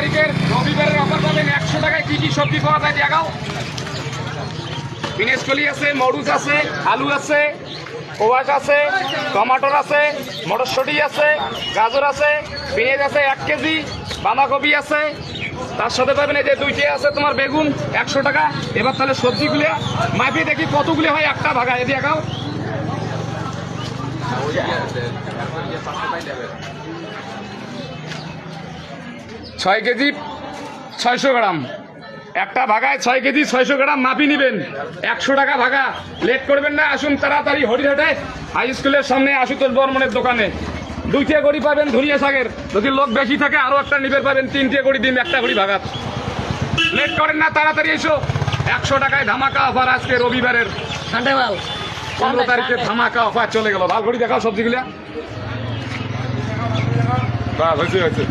তারিখের রবিবারের অফার পাবেন 100 টাকায়। কি কি সবজি পাওয়া যায় দেখাও। পিনেসকলি আছে, মরুচ আছে, আলু আছে, কোয়াশ আছে, টমাটোর আছে, মটরশুঁটি আছে, গাজর আছে, পেঁয়াজ আছে 1 কেজি, বাঁধাকপি আছে, তার সাথে পাবেন এই যে 2টে আছে তোমার বেগুন 100 টাকা। এবার তাহলে সবজিগুলো মাপি দেখি কতগুলো হয় একটা ভাগা এ দেখাও। 6 কেজি 600 গ্রাম একটা ভাগায় 6 কেজি 600 গ্রাম মাপি নেবেন 100 টাকা ভাগা। লেট করবেন না, আসুন তাড়াতাড়ি হরিঘাটে হাই স্কুলের সামনে আশুতোষ বর্মনের দোকানে। 2টে গড়ি পাবেন ধনিয়া শাকের, যদি লোক বেশি থাকে আরও একটা নিবে পাবেন। 3টে গড়ি দিন, একটা গড়ি ভাগাত। লেট করেন না, তাড়াতাড়ি এসো। 100 টাকায় ধামাকা অফার আজকে রবিবারের 15 তারিখে ধামাকা অফার চলে গেল। ভাল ঘড়ি দেখাও সবজিগুলা। বাস হয়েছে হয়েছে।